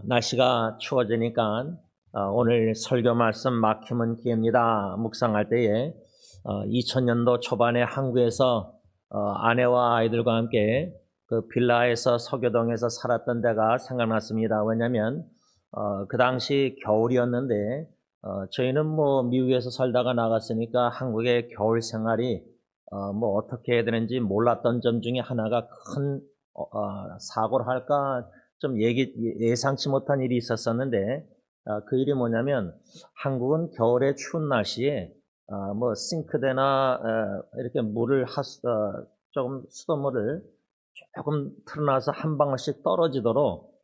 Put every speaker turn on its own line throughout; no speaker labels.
날씨가 추워지니까 오늘 설교 말씀 막히면 기회입니다. 묵상할 때에 2000년도 초반에 한국에서 아내와 아이들과 함께 그 빌라에서 서교동에서 살았던 데가 생각났습니다. 왜냐하면 그 당시 겨울이었는데 저희는 뭐 미국에서 살다가 나갔으니까 한국의 겨울 생활이 뭐 어떻게 해야 되는지 몰랐던 점 중에 하나가 큰 사고를 할까 좀 예상치 못한 일이 있었었는데 그 일이 뭐냐면 한국은 겨울에 추운 날씨에 뭐 싱크대나 이렇게 물을 조금 수돗물을 조금 틀어놔서 한 방울씩 떨어지도록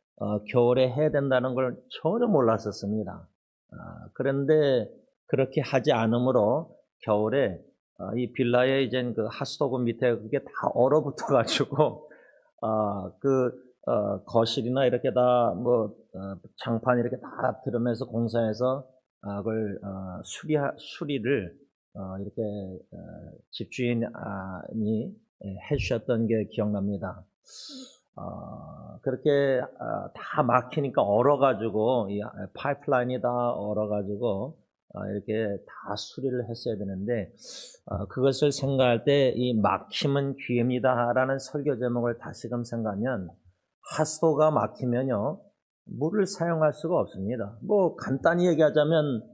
겨울에 해야 된다는 걸 전혀 몰랐었습니다. 그런데 그렇게 하지 않으므로 겨울에 이 빌라에 이제 그 하수도구 밑에 그게 다 얼어붙어 가지고 거실이나 이렇게 다 장판 이렇게 다 들으면서 공사해서 그걸 수리를 이렇게 집주인이 해주셨던 게 기억납니다. 그렇게 다 막히니까 얼어가지고 이 파이프라인이 다 얼어가지고 이렇게 다 수리를 했어야 되는데 그것을 생각할 때 이 막힘은 기회입니다라는 설교 제목을 다시금 생각하면 하수도가 막히면요 물을 사용할 수가 없습니다. 뭐 간단히 얘기하자면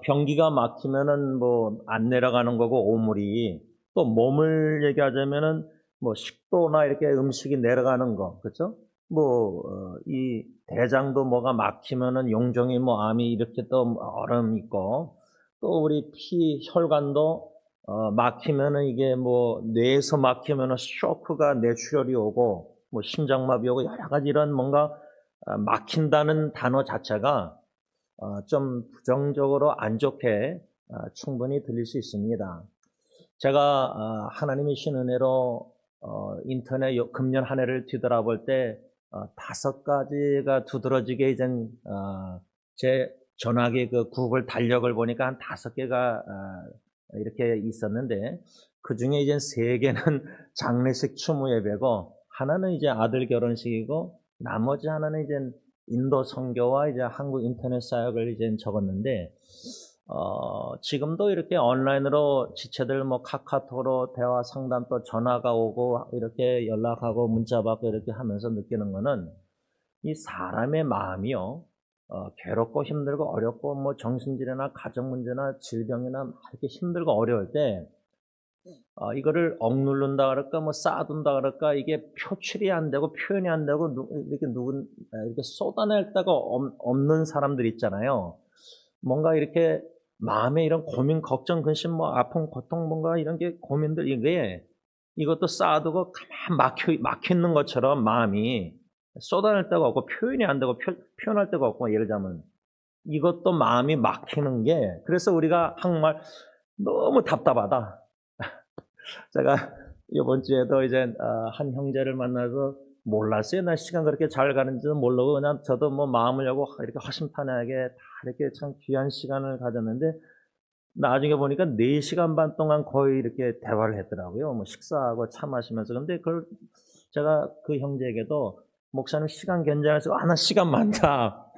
변기가 막히면은 뭐 안 내려가는 거고 오물이 또 몸을 얘기하자면은 뭐 식도나 이렇게 음식이 내려가는 거 그렇죠? 이 대장도 뭐가 막히면은 용종이 뭐 암이 이렇게 또 얼음 있고 또 우리 혈관도 막히면은 이게 뭐 뇌에서 막히면은 쇼크가 뇌출혈이 오고 뭐 심장마비 오고 여러 가지 이런 뭔가 막힌다는 단어 자체가 좀 부정적으로 안 좋게 충분히 들릴 수 있습니다. 제가 하나님이 주신 은혜로 인터넷 금년 한 해를 뒤돌아볼 때 5가지가 두드러지게 이제 제 전화기 그 구글 달력을 보니까 한 5개가 이렇게 있었는데 그 중에 이제 3개는 장례식 추모 예배고 하나는 이제 아들 결혼식이고 나머지 하나는 이제 인도 선교와 이제 한국 인터넷 사역을 이제 적었는데 지금도 이렇게 온라인으로 지체들 뭐 카카오톡으로 대화 상담 또 전화가 오고 이렇게 연락하고 문자 받고 이렇게 하면서 느끼는 거는 이 사람의 마음이요. 괴롭고 힘들고 어렵고 뭐 정신질환이나 가정 문제나 질병이나 이렇게 힘들고 어려울 때 이거를 억누른다 그럴까 뭐 쌓아둔다 그럴까 이게 표출이 안 되고 표현이 안 되고 이렇게 쏟아낼 데가 없는 사람들 있잖아요. 뭔가 이렇게 마음에 이런 고민, 걱정, 근심, 뭐 아픔, 고통 뭔가 이런 게 고민들 이것도 쌓아두고 가만 막혀 있는 것처럼 마음이 쏟아낼 데가 없고 표현이 안 되고 표현할 데가 없고 예를 들자면 이것도 마음이 막히는 게 그래서 우리가 한국말 너무 답답하다. 제가 이번 주에도 이제 한 형제를 만나서 몰랐어요. 나 시간 그렇게 잘 가는지도 모르고 그냥 저도 뭐 마음을 열고 이렇게 허심탄회하게 다 이렇게 참 귀한 시간을 가졌는데 나중에 보니까 4시간 반 동안 거의 이렇게 대화를 했더라고요. 뭐 식사하고 차 마시면서. 근데 그걸 제가 그 형제에게도 목사님 시간 괜찮아서 나 시간 많다.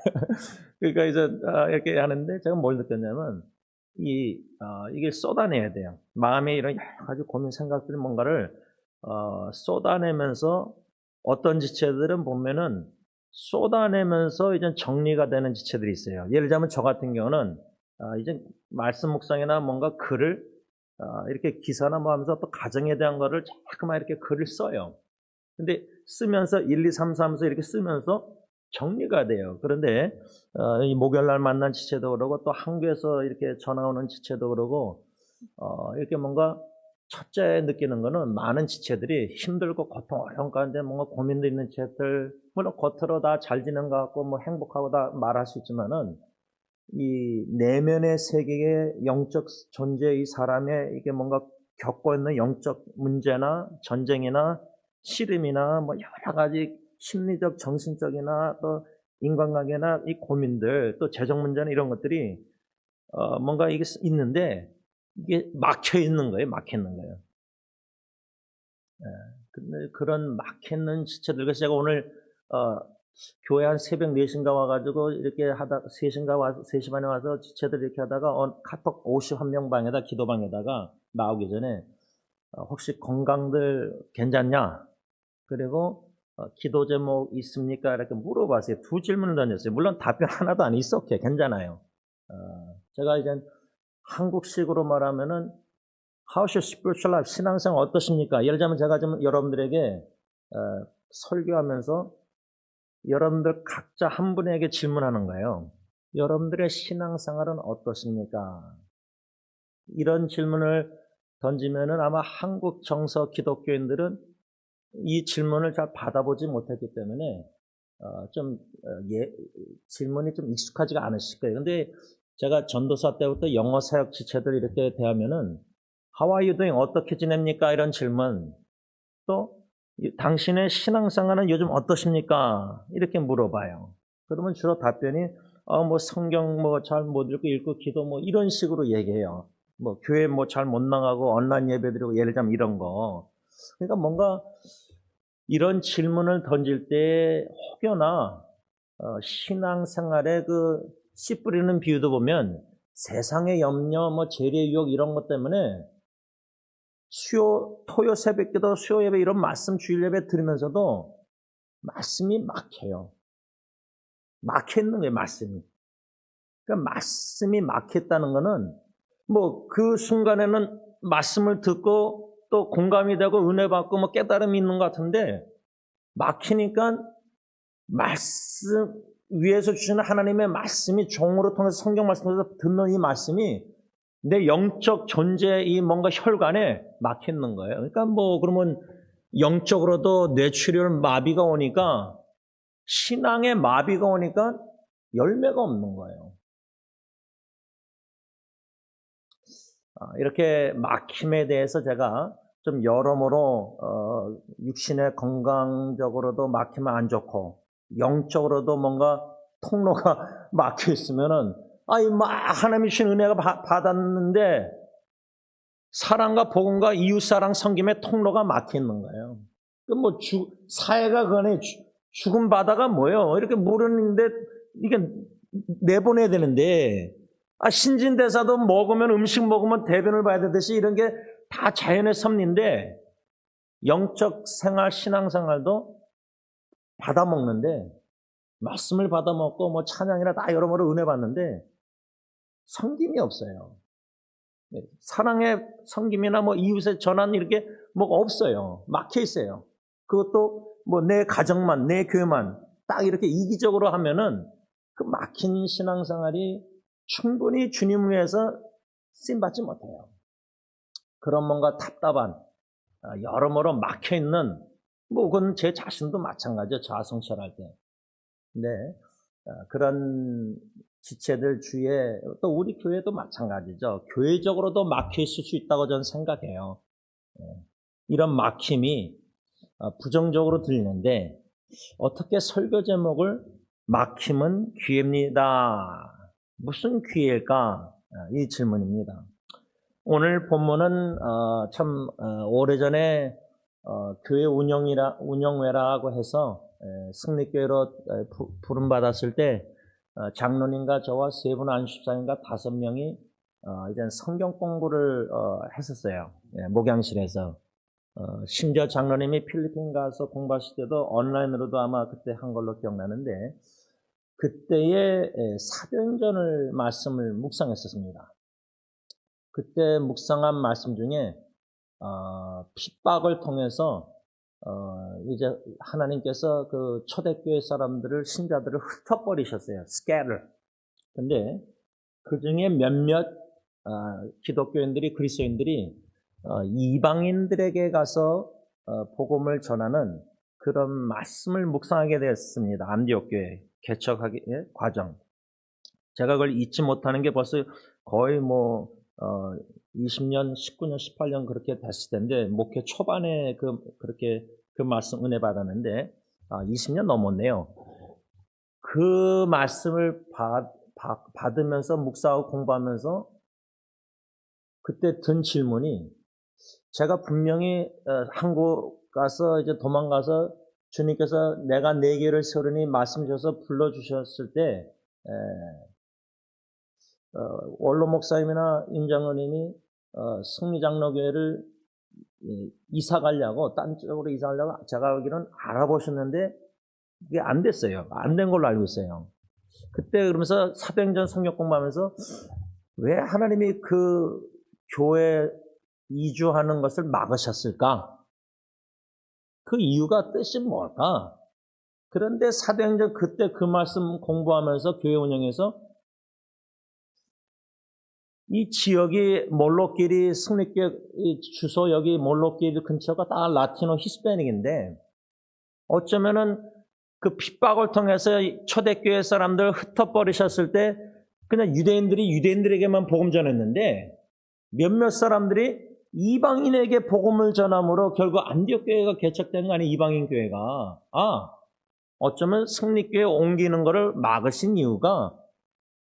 그러니까 이제 이렇게 하는데 제가 뭘 느꼈냐면 이게 쏟아내야 돼요. 마음에 이런 여러 가지 고민 생각들이 뭔가를 쏟아내면서 어떤 지체들은 보면은 쏟아내면서 이제 정리가 되는 지체들이 있어요. 예를 들자면 저 같은 경우는 이제 말씀 묵상이나 뭔가 글을 이렇게 기사나 뭐 하면서 또 가정에 대한 거를 자꾸만 이렇게 글을 써요. 근데 쓰면서 1, 2, 3, 4 하면서 이렇게 쓰면서 정리가 돼요. 그런데 이 목요일날 만난 지체도 그러고 또 한국에서 이렇게 전화 오는 지체도 그러고 이렇게 뭔가 첫째 느끼는 거는 많은 지체들이 힘들고 고통 어려운 가운데 뭔가 고민도 있는 지체들 물론 겉으로 다 잘 지낸 것 같고 뭐 행복하고 다 말할 수 있지만은 이 내면의 세계의 영적 존재 이 사람의 이게 뭔가 겪고 있는 영적 문제나 전쟁이나 시름이나 뭐 여러 가지 심리적, 정신적이나 또 인간관계나 이 고민들 또 재정 문제나 이런 것들이 뭔가 이게 있는데 이게 막혀 있는 거예요. 막혀 있는 거예요. 근데 그런 막혀 있는 지체들 그래서 제가 오늘 교회 한 새벽 4시인가 와가지고 이렇게 하다 3시인가 와서 3시 반에 와서 지체들 이렇게 하다가 카톡 51명 방에다 기도방에다가 나오기 전에 혹시 건강들 괜찮냐? 그리고 기도 제목 있습니까? 이렇게 물어봤어요. 두 질문을 던졌어요. 물론 답변 하나도 안 있었게 괜찮아요. 제가 이제 한국식으로 말하면은 How's your spiritual life? 신앙생활 어떠십니까? 예를 들자면 제가 좀 여러분들에게 설교하면서 여러분들 각자 한 분에게 질문하는 거예요. 여러분들의 신앙생활은 어떠십니까? 이런 질문을 던지면은 아마 한국 정서 기독교인들은 이 질문을 잘 받아보지 못했기 때문에 질문이 좀 익숙하지가 않으실 거예요. 근데 제가 전도사 때부터 영어 사역 지체들 이렇게 대하면은 How are you doing? 어떻게 지냅니까? 이런 질문. 또 당신의 신앙생활은 요즘 어떠십니까? 이렇게 물어봐요. 그러면 주로 답변이 뭐 성경 뭐 잘 못 읽고 기도 뭐 이런 식으로 얘기해요. 뭐 교회 뭐 잘 못 나가고 온라인 예배 드리고 예를 들자면 이런 거. 그러니까 뭔가 이런 질문을 던질 때 혹여나 신앙생활에 그 씨 뿌리는 비유도 보면 세상의 염려, 뭐 재래 유혹 이런 것 때문에 토요 새벽기도 수요 예배 이런 말씀 주일 예배 들으면서도 말씀이 막혀요. 막혀 있는 거예요, 말씀이. 그러니까 말씀이 막혔다는 거는 뭐 그 순간에는 말씀을 듣고 또 공감이 되고 은혜 받고 뭐 깨달음이 있는 것 같은데 막히니까 말씀 위에서 주시는 하나님의 말씀이 종으로 통해서 성경 말씀에서 듣는 이 말씀이 내 영적 존재의 이 뭔가 혈관에 막히는 거예요. 그러니까 뭐 그러면 영적으로도 뇌출혈 마비가 오니까 신앙의 마비가 오니까 열매가 없는 거예요. 이렇게 막힘에 대해서 제가 좀 여러모로 육신의 건강적으로도 막히면 안 좋고 영적으로도 뭔가 통로가 막혀 있으면은 하나님이 주신 은혜가 받았는데 사랑과 복음과 이웃사랑 섬김의 통로가 막혀 있는 거예요. 뭐 사회가 그거네 죽음 바다가 뭐예요? 이렇게 모르는데 이게 내보내야 되는데 신진대사도 먹으면 음식 먹으면 대변을 봐야 되듯이 이런 게 다 자연의 섭리인데 영적 생활, 신앙생활도 받아먹는데 말씀을 받아먹고 뭐 찬양이나 다 여러모로 은혜 받는데 섬김이 없어요. 사랑의 섬김이나 뭐 이웃의 전환 이렇게 뭐가 없어요. 막혀 있어요. 그것도 뭐 내 가정만, 내 교회만 딱 이렇게 이기적으로 하면은 그 막힌 신앙생활이 충분히 주님을 위해서 쓰임받지 못해요. 그런 뭔가 답답한 여러모로 막혀있는 뭐 그건 제 자신도 마찬가지죠. 자아성찰할 때. 네, 그런 지체들 주위에 또 우리 교회도 마찬가지죠. 교회적으로도 막혀있을 수 있다고 저는 생각해요. 이런 막힘이 부정적으로 들리는데 어떻게 설교 제목을 막힘은 기회입니다. 무슨 기회일까? 이 질문입니다. 오늘 본문은 참 오래전에 교회 운영회라고 해서 승리교회로 부름받았을 때 장로님과 저와 세 분 안수사님과 5명이 이제 성경 공부를 했었어요. 목양실에서. 심지어 장로님이 필리핀 가서 공부하실 때도 온라인으로도 아마 그때 한 걸로 기억나는데 그때의 사도행전을 말씀을 묵상했었습니다. 그때 묵상한 말씀 중에 핍박을 통해서 이제 하나님께서 그 초대교회 사람들을 신자들을 흩어버리셨어요. scatter. 근데 그 중에 몇몇 기독교인들이 그리스도인들이 이방인들에게 가서 복음을 전하는 그런 말씀을 묵상하게 되었습니다. 안디옥 교회 개척하기 과정. 제가 그걸 잊지 못하는 게 벌써 거의 20년, 19년, 18년 그렇게 됐을 텐데 목회 초반에 그렇게 그 말씀 은혜 받았는데 20년 넘었네요. 그 말씀을 받으면서 묵상하고 공부하면서 그때 든 질문이 제가 분명히 한국 가서 이제 도망가서 주님께서 내가 네 개를 세우리니 말씀 주셔서 불러주셨을 때 원로 목사님이나 임장로님이 승리장로교회를 이사 가려고 딴 쪽으로 이사 가려고 제가 알기로는 알아보셨는데 이게 안 됐어요. 안 된 걸로 알고 있어요. 그때 그러면서 사도행전 성경 공부하면서 왜 하나님이 그 교회 이주하는 것을 막으셨을까? 그 이유가 뜻이 뭘까? 그런데 사도행전 그때 그 말씀 공부하면서 교회 운영에서 이 지역이 몰로길이 승리교회 주소 여기 몰로길 근처가 다 라티노 히스패닉인데 어쩌면은 그 핍박을 통해서 초대교회 사람들 흩어버리셨을 때 그냥 유대인들이 유대인들에게만 복음 전했는데 몇몇 사람들이 이방인에게 복음을 전함으로 결국 안디옥 교회가 개척된 거 아니에요. 이방인 교회가. 어쩌면 승리교회에 옮기는 것을 막으신 이유가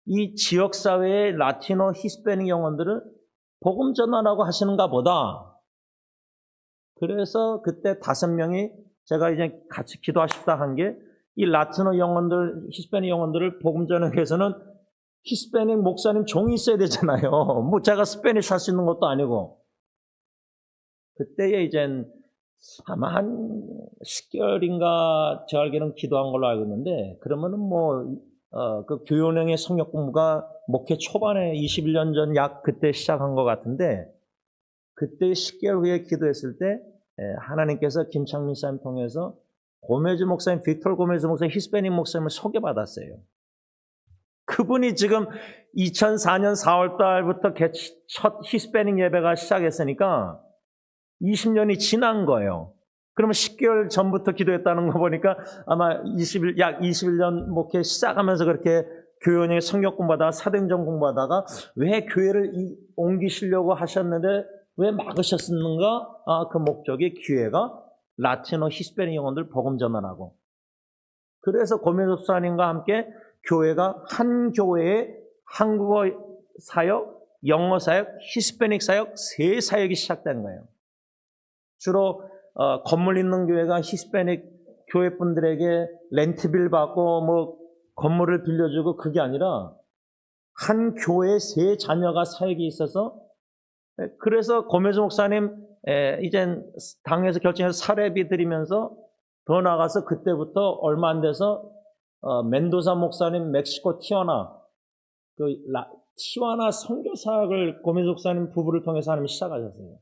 이 지역사회의 라티노 히스패닉 영혼들을 복음 전하라고 하시는가 보다. 그래서 그때 5명이 제가 이제 같이 기도하십다 한 게 이 라티노 영혼들, 히스패닉 영혼들을 복음 전하기 위해서는 히스패닉 목사님 종이 있어야 되잖아요. 뭐 제가 스페니쉬 할 수 있는 것도 아니고. 그때에 이젠 아마 한 10개월인가 제 알기로는 기도한 걸로 알고 있는데 그러면은 그 교회 운영의 성역 공부가 목회 초반에 21년 전 약 그때 시작한 것 같은데 그때 10개월 후에 기도했을 때 하나님께서 김창민 사님 통해서 고메즈 목사님, 빅토르 고메즈 목사님, 히스패닉 목사님을 소개받았어요. 그분이 지금 2004년 4월 달부터 첫 히스패닉 예배가 시작했으니까 20년이 지난 거예요. 그러면 10개월 전부터 기도했다는 거 보니까 아마 약 21년 목회 시작하면서 그렇게 교회 운영의 성역 공부하다가 사도행전 공부하다가 왜 교회를 옮기시려고 하셨는데 왜 막으셨는가? 그 목적이 기회가 라티노 히스패닉 영혼들 복음 전환하고 그래서 고메즈 목사님과 함께 교회가 한 교회에 한국어 사역, 영어 사역, 히스패닉 사역 세 사역이 시작된 거예요. 주로 건물 있는 교회가 히스패닉 교회분들에게 렌트비를 받고 건물을 빌려주고 그게 아니라 한 교회에 세 자녀가 사역이 있어서 그래서 고메즈 목사님 이젠 당에서 결정해서 사례비 드리면서 더 나가서 그때부터 얼마 안 돼서 멘도사 목사님 멕시코 티와나 티와나 선교 사역을 고메즈 목사님 부부를 통해서 하나님이 시작하셨어요.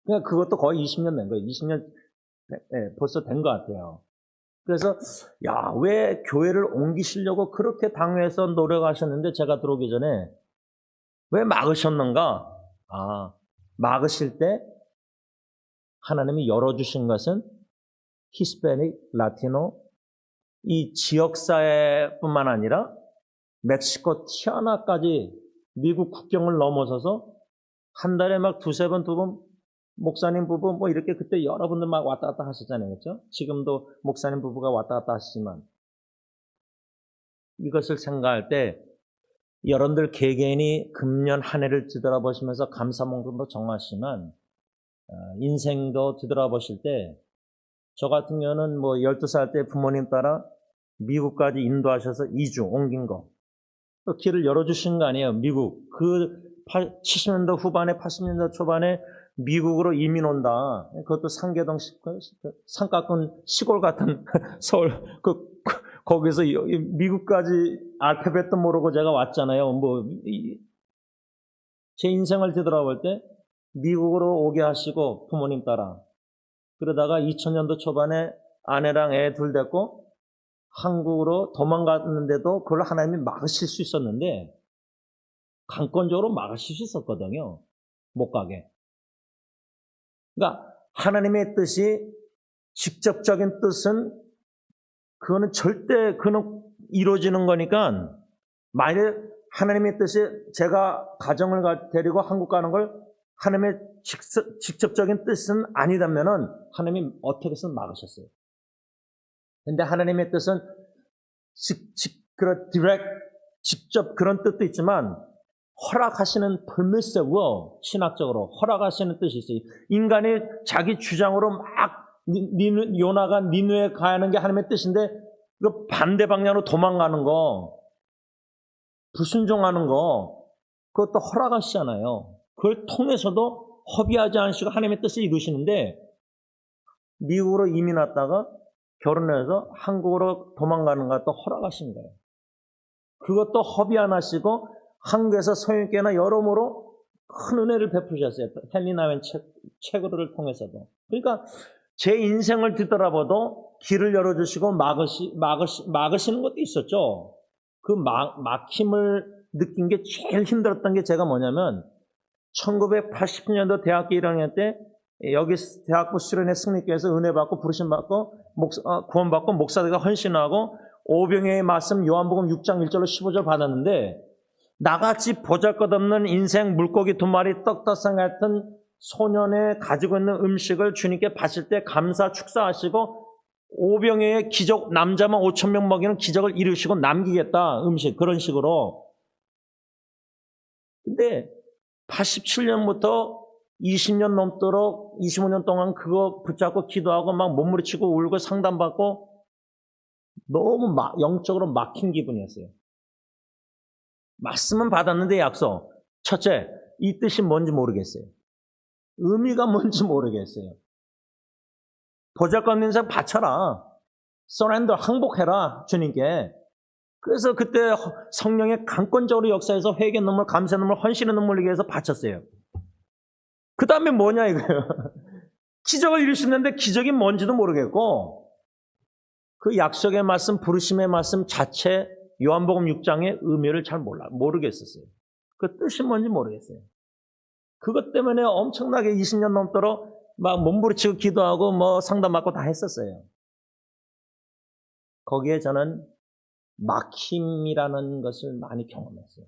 그러니까 그것도 거의 20년 된 거예요. 20년 벌써 된 것 같아요. 그래서 왜 교회를 옮기시려고 그렇게 당회에서 노력하셨는데 제가 들어오기 전에 왜 막으셨는가? 막으실 때 하나님이 열어주신 것은 히스패닉, 라티노 이 지역사회뿐만 아니라 멕시코 티아나까지 미국 국경을 넘어서서 한 달에 막 두세 번, 두 번 목사님 부부 이렇게 그때 여러분들 막 왔다 갔다 하셨잖아요. 그렇죠? 지금도 목사님 부부가 왔다 갔다 하시지만 이것을 생각할 때 여러분들 개개인이 금년 한 해를 뒤돌아보시면서 감사목도 정하시지만 인생도 뒤돌아보실 때 저 같은 경우는 12살 때 부모님 따라 미국까지 인도하셔서 이주 옮긴 거 또 길을 열어주신 거 아니에요. 미국 그 70년대 후반에 80년대 초반에 미국으로 이민 온다. 그것도 상계동 상가꾼 시골 같은 서울 거기서 미국까지 알파벳도 모르고 제가 왔잖아요. 제 인생을 뒤돌아볼 때 미국으로 오게 하시고 부모님 따라 그러다가 2000년도 초반에 아내랑 애 둘 데리고 한국으로 도망갔는데도 그걸 하나님이 막으실 수 있었는데 강권적으로 막으실 수 있었거든요. 못 가게. 그러니까 하나님의 뜻이 직접적인 뜻은 그거는 절대 이루어지는 거니까 만약에 하나님의 뜻이 제가 가정을 데리고 한국 가는 걸 하나님의 직접적인 뜻은 아니다면은 하나님이 어떻게든 막으셨어요. 근데 하나님의 뜻은 그런 직접 그런 뜻도 있지만 허락하시는 permissive, 신학적으로 허락하시는 뜻이 있어요. 인간이 자기 주장으로 막 요나가 니느웨에 가는 게 하나님의 뜻인데 그 반대 방향으로 도망가는 거, 불순종하는 거, 그것도 허락하시잖아요. 그걸 통해서도 허비하지 않으시고 하나님의 뜻을 이루시는데 미국으로 이민 왔다가 결혼해서 한국으로 도망가는 것도 허락하신 거예요. 그것도 허비 안 하시고 한국에서 소유께나 여러모로 큰 은혜를 베푸셨어요. 헨리 나웬 책을 통해서도. 그러니까 제 인생을 뒤돌아봐도 길을 열어주시고 막으시는 것도 있었죠. 그 막힘을 느낀 게 제일 힘들었던 게 제가 뭐냐면 1980년도 대학교 1학년 때 여기 대학부 수련회 승리교회에서 은혜 받고 부르심 받고 구원 받고 목사들과 헌신하고 오병이어의 말씀 요한복음 6장 1절로 15절 받았는데 나같이 보잘것없는 인생 물고기 2마리 떡떡상 같은 소년의 가지고 있는 음식을 주님께 바칠 때 감사 축사하시고 오병이어의 기적 남자만 5,000명 먹이는 기적을 이루시고 남기겠다 음식 그런 식으로. 근데 87년부터 20년 넘도록 25년 동안 그거 붙잡고 기도하고 막 몸부림치고 울고 상담받고 너무 영적으로 막힌 기분이었어요. 말씀은 받았는데 약속. 첫째, 이 뜻이 뭔지 모르겠어요. 의미가 뭔지 모르겠어요. 보잘것없는 인생 바쳐라. 서렌더, 항복해라 주님께. 그래서 그때 성령의 강권적으로 역사해서 회개 눈물, 감사 눈물, 헌신의 눈물을 위해서 바쳤어요. 그 다음에 뭐냐 이거예요. 기적을 이루시는데 기적이 뭔지도 모르겠고 그 약속의 말씀, 부르심의 말씀 자체 요한복음 6장의 의미를 잘 모르겠었어요. 그 뜻이 뭔지 모르겠어요. 그것 때문에 엄청나게 20년 넘도록 막 몸부림치고 기도하고 뭐 상담받고 다 했었어요. 거기에 저는 막힘이라는 것을 많이 경험했어요.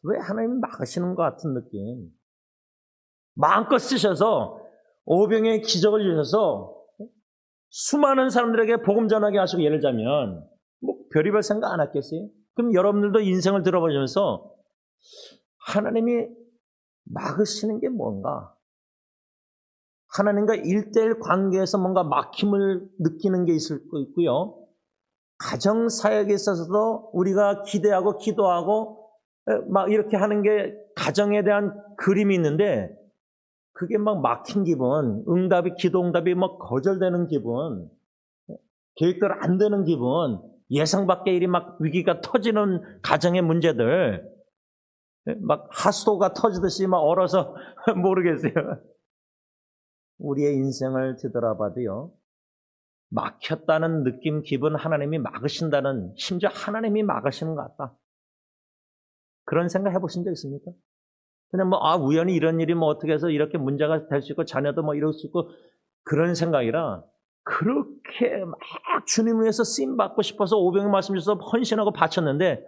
왜 하나님이 막으시는 것 같은 느낌. 마음껏 쓰셔서 오병이어의 기적을 주셔서 수많은 사람들에게 복음 전하게 하시고 예를 들자면 뭐 별의별 생각 안 했겠어요? 그럼 여러분들도 인생을 들어보면서 하나님이 막으시는 게 뭔가? 하나님과 1:1 관계에서 뭔가 막힘을 느끼는 게 있을 거 있고요. 가정 사역에 있어서도 우리가 기대하고 기도하고 막 이렇게 하는 게 가정에 대한 그림이 있는데 그게 막 막힌 기분, 기도 응답이 막 거절되는 기분, 계획대로 안 되는 기분, 예상 밖의 일이 막 위기가 터지는 가정의 문제들, 막 하수도가 터지듯이 막 얼어서 모르겠어요. 우리의 인생을 뒤돌아봐도요, 막혔다는 느낌, 기분, 하나님이 막으신다는, 심지어 하나님이 막으시는 것 같다. 그런 생각 해보신 적 있습니까? 그냥 우연히 이런 일이 어떻게 해서 이렇게 문제가 될 수 있고, 자녀도 이럴 수 있고, 그런 생각이라, 그렇게 막 주님을 위해서 쓰임받고 싶어서 오병이어 말씀 주셔서 헌신하고 바쳤는데,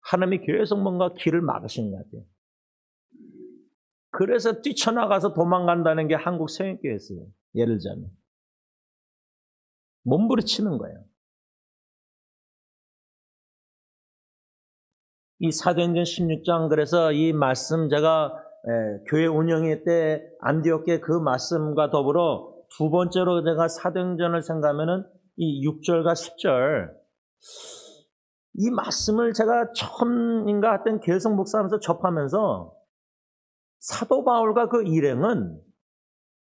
하나님이 계속 뭔가 길을 막으시는 것 같아요. 그래서 뛰쳐나가서 도망간다는 게 한국 성역교회였어요. 예를 들자면. 몸부림치는 거예요. 이 사도행전 16장 그래서 이 말씀 제가 교회 운영회 때 안디옥의 그 말씀과 더불어 두 번째로 제가 사도행전을 생각하면은 이 6절과 10절 이 말씀을 제가 처음인가 하여튼 계속 묵상하면서 접하면서 사도 바울과 그 일행은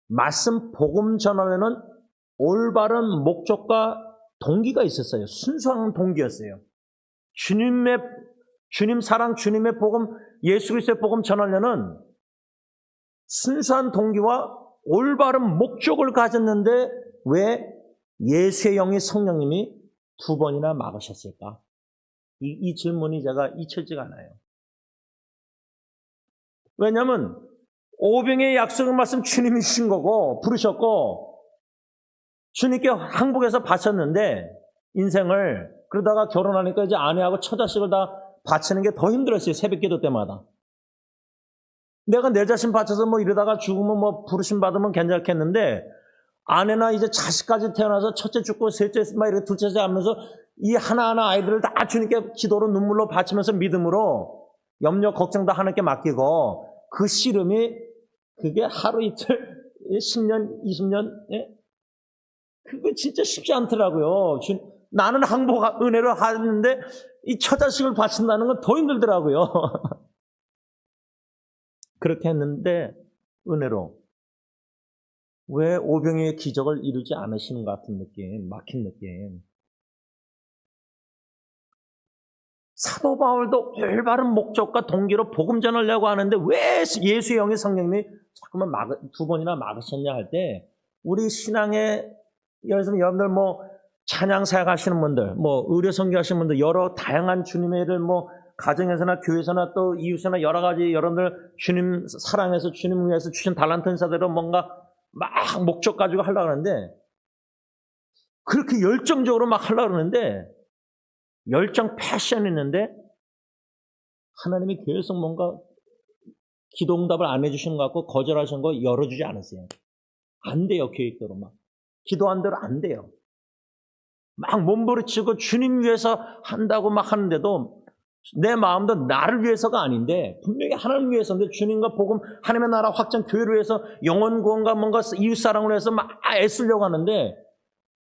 말씀 복음 전하려는 올바른 목적과 동기가 있었어요. 순수한 동기였어요. 주님 사랑, 주님의 복음, 예수 그리스도의 복음 전하려는 순수한 동기와 올바른 목적을 가졌는데 왜 예수의 영이 성령님이 두 번이나 막으셨을까? 이 질문이 제가 잊혀지가 않아요. 왜냐하면 오병이어의 약속의 말씀 주님이 주신 거고 부르셨고 주님께 항복해서 바쳤는데 인생을 그러다가 결혼하니까 이제 아내하고 처자식을 다 바치는 게 더 힘들었어요. 새벽기도 때마다. 내가 내 자신 바쳐서 이러다가 죽으면 부르심 받으면 괜찮겠는데 아내나 이제 자식까지 태어나서 첫째 죽고 셋째 이렇게 둘째 하면서 이 하나하나 아이들을 다 주님께 기도로 눈물로 바치면서 믿음으로 염려 걱정 다 하나님께 맡기고 그 씨름이 그게 하루 이틀 10년, 20년, 예? 그거 진짜 쉽지 않더라고요. 나는 항복 은혜로 하는데 이 처자식을 바친다는 건 더 힘들더라고요. 그렇게 했는데 은혜로 왜 오병이의 기적을 이루지 않으시는 것 같은 느낌, 막힌 느낌. 사도 바울도 올바른 목적과 동기로 복음 전하려고 하는데 왜 예수의 영의 성령님이 자꾸만 두 번이나 막으셨냐 할 때 우리 신앙의 여러분들 뭐 찬양 사역 하시는 분들, 뭐 의료 선교 하시는 분들 여러 다양한 주님의 일을 뭐 가정에서나 교회에서나 또 이웃에나 여러 가지 여러분들 주님 사랑해서 주님을 위해서 주신 달란트 은사대로 뭔가 막 목적 가지고 하려고 하는데 그렇게 열정적으로 막 하려고 하는데 열정 패션이 있는데 하나님이 계속 뭔가 기도응답을 안 해주시는 것 같고 거절하신 거 열어주지 않았어요. 안 돼요. 계획대로 막 기도한 대로 안 돼요. 막 몸부림치고 주님 위해서 한다고 막 하는데도 내 마음도 나를 위해서가 아닌데 분명히 하나님 위해서인데 주님과 복음 하나님의 나라 확장 교회를 위해서 영혼 구원과 뭔가 이웃사랑을 위해서 막 애쓰려고 하는데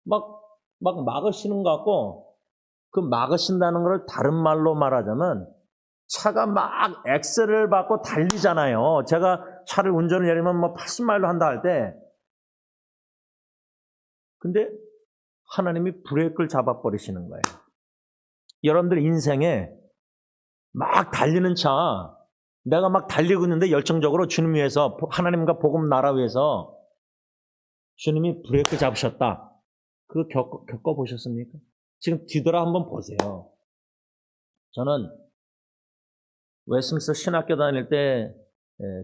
막 막으시는 것 같고 그 막으신다는 걸 다른 말로 말하자면 차가 막 엑셀을 밟고 달리잖아요. 제가 차를 운전을 예를 뭐 80마일로 한다 할 때 근데 하나님이 브레이크를 잡아버리시는 거예요. 여러분들 인생에 막 달리는 차 내가 막 달리고 있는데 열정적으로 주님 위해서 하나님과 복음 나라 위해서 주님이 브레이크 잡으셨다. 그거 겪어보셨습니까? 지금 뒤돌아 한번 보세요. 저는 웨스민스터 신학교 다닐 때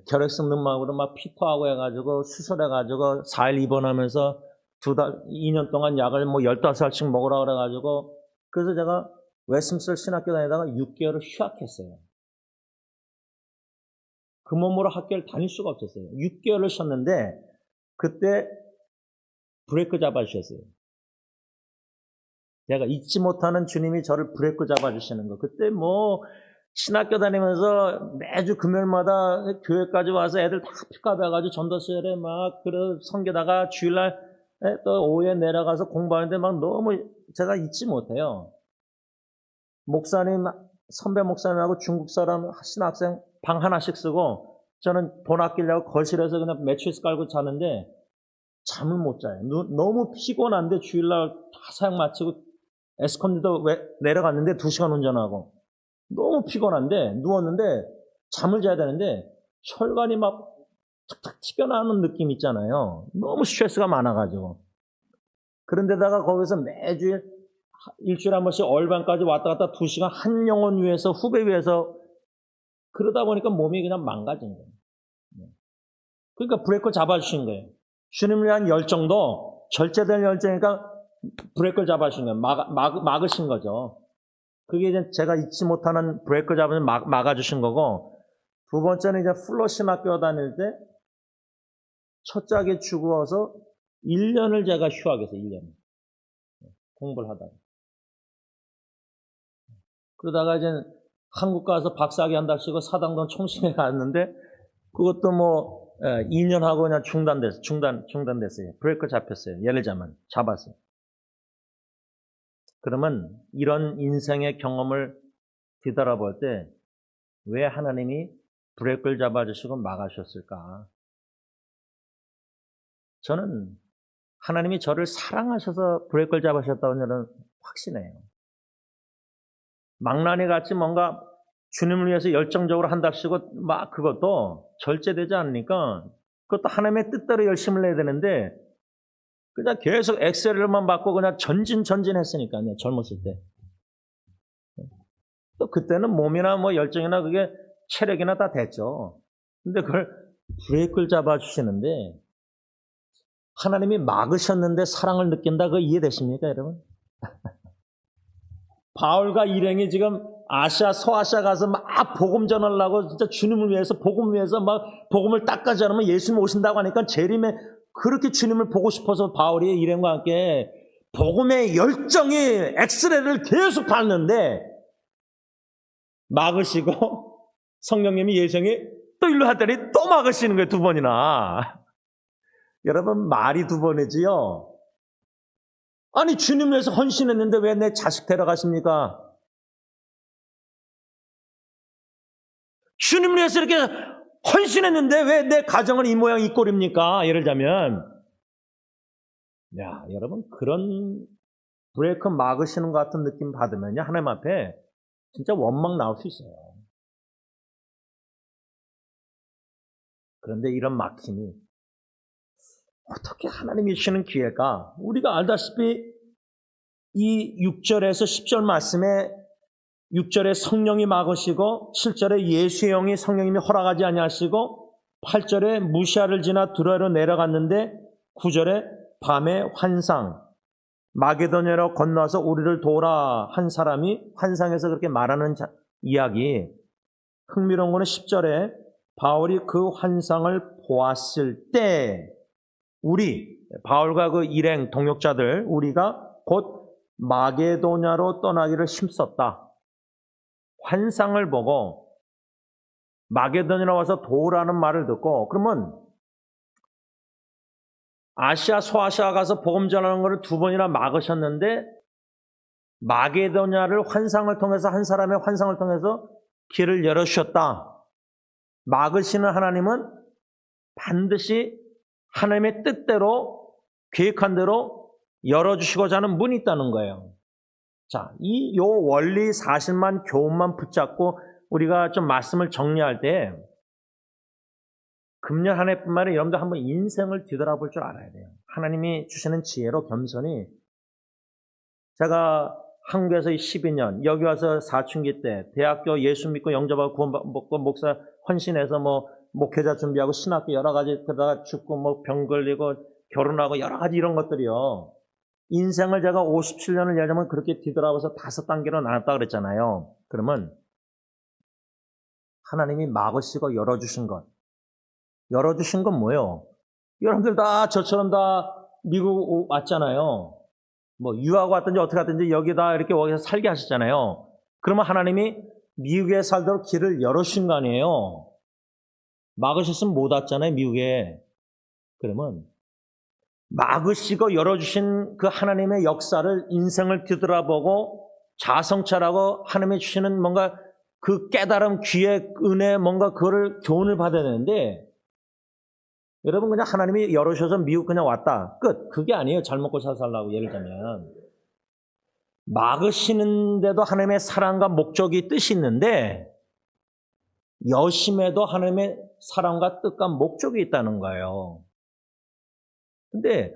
결핵성 늑막으로 막 피토하고 해가지고 수술해가지고 4일 입원하면서 2년 동안 약을 뭐 15살씩 먹으라 그래가지고 그래서 제가 웨스민스터 신학교 다니다가 6개월을 휴학했어요. 그 몸으로 학교를 다닐 수가 없었어요. 6개월을 쉬었는데 그때 브레이크 잡아주셨어요. 제가 잊지 못하는 주님이 저를 브레이크 잡아주시는 거. 그때 뭐 신학교 다니면서 매주 금요일마다 교회까지 와서 애들 다 픽업해가지고 전도서열에 막 섬기다가 주일날 또 오후에 내려가서 공부하는데 막 너무 제가 잊지 못해요. 목사님, 선배 목사님하고 중국 사람 신학생 방 하나씩 쓰고 저는 돈 아끼려고 거실에서 그냥 매트리스 깔고 자는데 잠을 못 자요. 너무 피곤한데 주일날 다 사역 마치고 에스컨디도 내려갔는데 2시간 운전하고 너무 피곤한데 누웠는데 잠을 자야 되는데 혈관이 막 툭툭 튀겨나오는 느낌 있잖아요. 너무 스트레스가 많아가지고. 그런데다가 거기서 매주 일주일에 한 번씩 얼반까지 왔다 갔다 2시간 한 영혼 위해서 후배 위해서 그러다 보니까 몸이 그냥 망가진 거예요. 그러니까 브레이크 잡아주신 거예요. 주님을 위한 열정도 절제된 열정이니까 브레이크를 잡아주신 거예요. 막으신 거죠. 그게 이제 제가 잊지 못하는 브레이크 잡으면 막아주신 거고, 두 번째는 이제 플러 신학교 다닐 때 첫 짝이 죽어서 1년을 제가 휴학했어요. 1년. 공부를 하다가. 그러다가 이제 한국 가서 박사학위 한답시고 사당동 총신에 갔는데 그것도 뭐 2년 하고 그냥 중단됐어요. 브레이크 잡혔어요. 예를 들자면 잡았어요. 그러면 이런 인생의 경험을 뒤돌아볼 때 왜 하나님이 브레이크를 잡아주시고 막아주셨을까? 저는 하나님이 저를 사랑하셔서 브레이크를 잡으셨다고 저는 확신해요. 망나니 같이 뭔가 주님을 위해서 열정적으로 한답시고 막 그것도 절제되지 않으니까 그것도 하나님의 뜻대로 열심을 내야 되는데 그냥 계속 엑셀만 받고 그냥 전진했으니까요. 젊었을 때. 또 그때는 몸이나 뭐 열정이나 그게 체력이나 다 됐죠. 근데 그걸 브레이크를 잡아주시는데 하나님이 막으셨는데 사랑을 느낀다. 그거 이해되십니까, 여러분? 바울과 일행이 지금 아시아, 서아시아 가서 막 복음 전하려고 진짜 주님을 위해서 복음을 위해서 막 복음을 닦아지 않으면 예수님 오신다고 하니까 재림에 그렇게 주님을 보고 싶어서 바울이 일행과 함께 복음의 열정이 엑스레이를 계속 밟는데 막으시고 성령님이 예정이 또 일로 하더니 또 막으시는 거예요. 2번이나. 여러분, 말이 두 번이지요? 아니, 주님 위해서 헌신했는데 왜 내 자식 데려가십니까? 주님 위해서 이렇게 헌신했는데 왜 내 가정은 이 모양 이 꼴입니까? 예를 들자면, 야, 여러분, 그런 브레이크 막으시는 것 같은 느낌 받으면요, 하나님 앞에 진짜 원망 나올 수 있어요. 그런데 이런 막힘이 어떻게 하나님이 주시는 기회가, 우리가 알다시피 이 6절에서 10절 말씀에 6절에 성령이 막으시고 7절에 예수의 영이 성령님이 허락하지 아니하시고 8절에 무시아를 지나 두로로 내려갔는데 9절에 밤에 환상, 마게도냐로 건너서 우리를 도우라 한 사람이 환상에서 그렇게 말하는 이야기. 흥미로운 거는 10절에 바울이 그 환상을 보았을 때 우리, 바울과 그 일행 동역자들, 우리가 곧 마게도냐로 떠나기를 힘썼다. 환상을 보고 마게도냐로 와서 도우라는 말을 듣고, 그러면 아시아, 소아시아 가서 복음 전하는 것을 2번이나 막으셨는데 마게도냐를 환상을 통해서, 한 사람의 환상을 통해서 길을 열어주셨다. 막으시는 하나님은 반드시 하나님의 뜻대로, 계획한 대로 열어주시고자 하는 문이 있다는 거예요. 자, 요 원리 사실만, 교훈만 붙잡고 우리가 좀 말씀을 정리할 때 금년 한 해뿐만 아니라 여러분들 한번 인생을 뒤돌아볼 줄 알아야 돼요. 하나님이 주시는 지혜로 겸손히. 제가 한국에서 12년, 여기 와서 사춘기 때 대학교 예수 믿고 영접하고 구원받고 목사 헌신해서 목회자 준비하고 신학교 여러 가지 그러다가 죽고 병 걸리고 결혼하고 여러 가지 이런 것들이요. 인생을 제가 57년을 예자면 그렇게 뒤돌아봐서 5단계로 나눴다 그랬잖아요. 그러면 하나님이 막으시고 열어주신 것. 열어주신 건 뭐예요? 여러분들 다 저처럼 다 미국 왔잖아요. 유학 왔든지 어떻게 왔든지 여기다 이렇게 여기서 살게 하셨잖아요. 그러면 하나님이 미국에 살도록 길을 열어주신 거 아니에요? 막으셨으면 못 왔잖아요, 미국에. 그러면 막으시고 열어주신 그 하나님의 역사를, 인생을 뒤돌아보고 자성찰하고 하나님이 주시는 뭔가 그 깨달음, 귀의 은혜, 뭔가 그거를 교훈을 받아야 되는데, 여러분 그냥 하나님이 열어주셔서 미국 그냥 왔다, 끝. 그게 아니에요. 잘 먹고 잘 살라고. 예를 들면 막으시는데도 하나님의 사랑과 목적이, 뜻이 있는데 여심에도 하나님의 사랑과 뜻과 목적이 있다는 거예요. 근데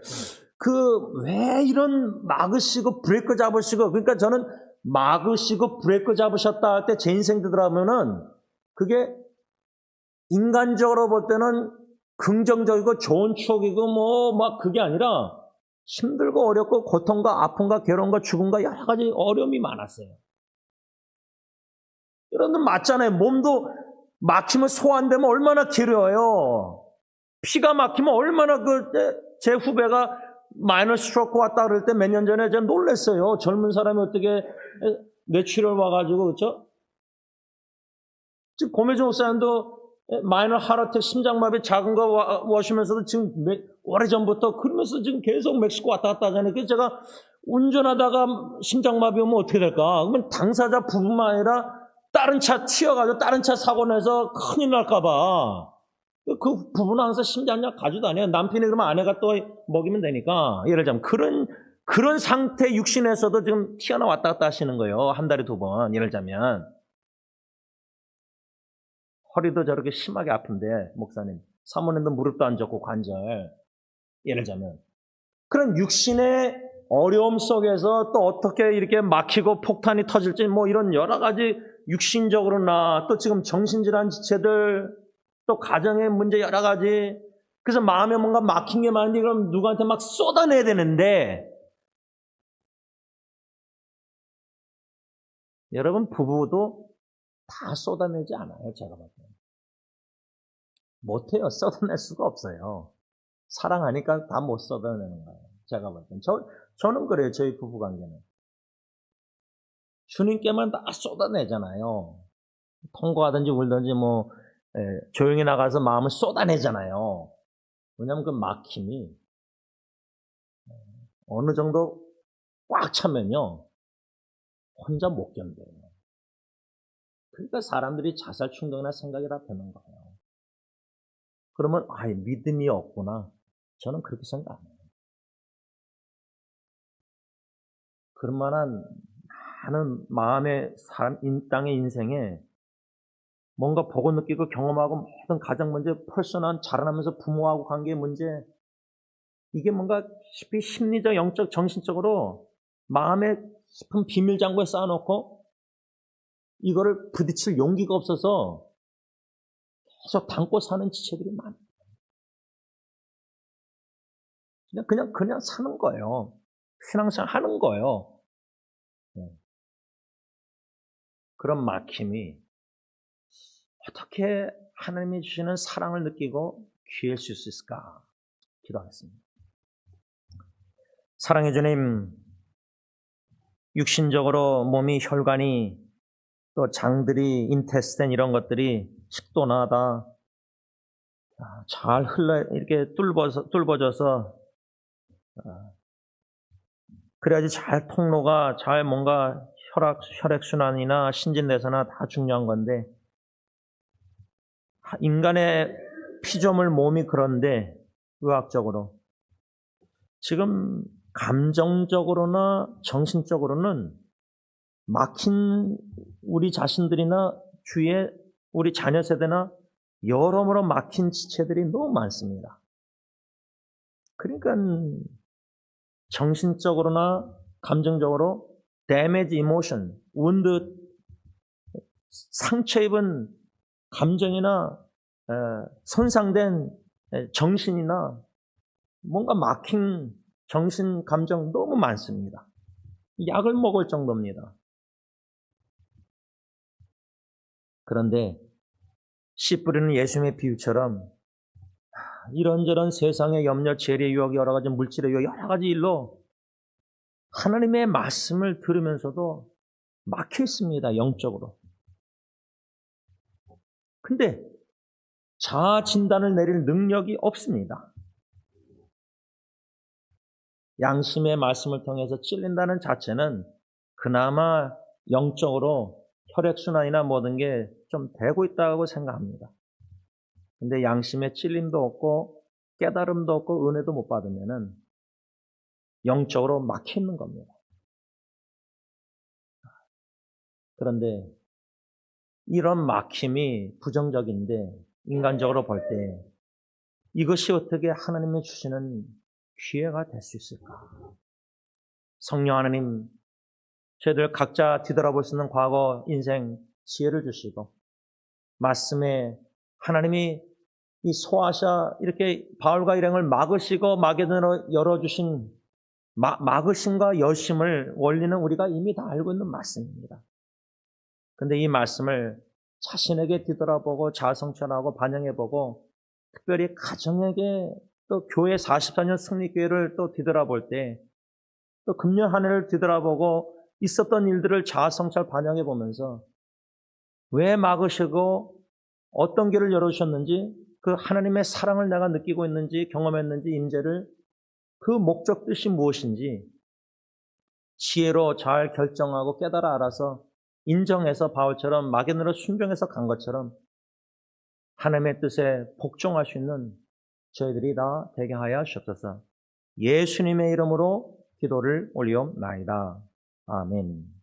왜 이런 막으시고 브레이크 잡으시고, 그러니까 저는 막으시고 브레이크 잡으셨다 할 때 제 인생 들어가면은 그게 인간적으로 볼 때는 긍정적이고 좋은 추억이고 그게 아니라 힘들고 어렵고 고통과 아픔과 괴로움과 죽음과 여러 가지 어려움이 많았어요. 여러분들 맞잖아요. 몸도 막히면 소환되면 얼마나 괴로워요. 피가 막히면 얼마나 제 후배가 마이너 스트로크 왔다 그럴 때 몇 년 전에 제가 놀랐어요. 젊은 사람이 어떻게 뇌출혈 와가지고, 그렇죠? 지금 고매종 목사님도 마이너 하르트 심장마비 작은 거 와시면서도 지금 오래전부터 그러면서 지금 계속 멕시코 왔다 갔다 하잖아요. 그래서 제가 운전하다가 심장마비 오면 어떻게 될까? 그러면 당사자 부부만 아니라 다른 차 튀어가지고 다른 차 사고 내서 큰일 날까봐. 그 부부는 항상 심장약 가지고 다녀요. 남편이 그러면 아내가 또 먹이면 되니까. 예를 들자면 그런 상태 육신에서도 지금 튀어나 왔다 갔다 하시는 거예요. 한 달에 2번. 예를 들자면 허리도 저렇게 심하게 아픈데 목사님, 사모님도 무릎도 안 좋고 관절. 예를 들자면 그런 육신의 어려움 속에서 또 어떻게 이렇게 막히고 폭탄이 터질지 이런 여러 가지 육신적으로나 또 지금 정신질환 지체들, 또 가정의 문제 여러 가지. 그래서 마음에 뭔가 막힌 게 많은데 그럼 누구한테 막 쏟아내야 되는데, 여러분 부부도 다 쏟아내지 않아요. 제가 봤을 때 못해요. 쏟아낼 수가 없어요. 사랑하니까 다 못 쏟아내는 거예요. 제가 봤을 때 저는 그래요. 저희 부부관계는 주님께만 다 쏟아내잖아요. 통과하든지 울든지 조용히 나가서 마음을 쏟아내잖아요. 왜냐하면 그 막힘이 어느 정도 꽉 차면요, 혼자 못 견뎌요. 그러니까 사람들이 자살 충동이나 생각이 다 드는 거예요. 그러면 믿음이 없구나. 저는 그렇게 생각 안 해요. 그런 만한 많은 마음의 사람, 땅의 인생에 뭔가 보고 느끼고 경험하고 모든 가정 문제, 퍼스널 자라나면서 부모하고 관계의 문제, 이게 뭔가 심리적, 영적, 정신적으로 마음에 깊은 비밀 장고에 쌓아놓고 이거를 부딪힐 용기가 없어서 계속 담고 사는 지체들이 많아요. 그냥 사는 거예요. 신앙생활 하는 거예요. 그런 막힘이 어떻게 하나님이 주시는 사랑을 느끼고 귀할 수 있을까 기도하겠습니다. 사랑해 주님, 육신적으로 몸이, 혈관이, 또 장들이, 인테스텐 이런 것들이 식도나 다 잘 이렇게 뚫어져서 그래야지 잘 통로가 잘 뭔가 혈액순환이나 신진대사나 다 중요한 건데, 인간의 피조물 몸이 그런데 의학적으로 지금 감정적으로나 정신적으로는 막힌 우리 자신들이나 주위에 우리 자녀 세대나 여러모로 막힌 지체들이 너무 많습니다. 그러니까 정신적으로나 감정적으로 damage emotion, wound, 상처 입은 감정이나 손상된 정신이나 뭔가 막힌 정신, 감정 너무 많습니다. 약을 먹을 정도입니다. 그런데 씨 뿌리는 예수님의 비유처럼 이런저런 세상의 염려, 재래 유혹, 여러 가지 물질의 유혹, 여러 가지 일로 하나님의 말씀을 들으면서도 막혀 있습니다. 영적으로. 근데 자아 진단을 내릴 능력이 없습니다. 양심의 말씀을 통해서 찔린다는 자체는 그나마 영적으로 혈액순환이나 모든 게 좀 되고 있다고 생각합니다. 근데 양심의 찔림도 없고 깨달음도 없고 은혜도 못 받으면은 영적으로 막혀 있는 겁니다. 그런데 이런 막힘이 부정적인데 인간적으로 볼 때 이것이 어떻게 하나님이 주시는 기회가 될 수 있을까? 성령 하나님, 저희들 각자 뒤돌아볼 수 있는 과거 인생 지혜를 주시고 말씀에 하나님이 이 소아시아 이렇게 바울과 일행을 막으시고 마게도냐로 열어주신 막으심과 여심을 원리는 우리가 이미 다 알고 있는 말씀입니다. 그런데 이 말씀을 자신에게 뒤돌아보고 자성찰하고 반영해보고 특별히 가정에게 또 교회 44년 승리교회를 또 뒤돌아볼 때 또 금년 한 해를 뒤돌아보고 있었던 일들을 자성찰 반영해보면서 왜 막으시고 어떤 길을 열어주셨는지 그 하나님의 사랑을 내가 느끼고 있는지 경험했는지 임재를 그 목적 뜻이 무엇인지 지혜로 잘 결정하고 깨달아 알아서 인정해서 바울처럼 막연으로 순종해서 간 것처럼 하나님의 뜻에 복종할 수 있는 저희들이 다 되게 하여 주옵소서. 예수님의 이름으로 기도를 올리옵나이다. 아멘.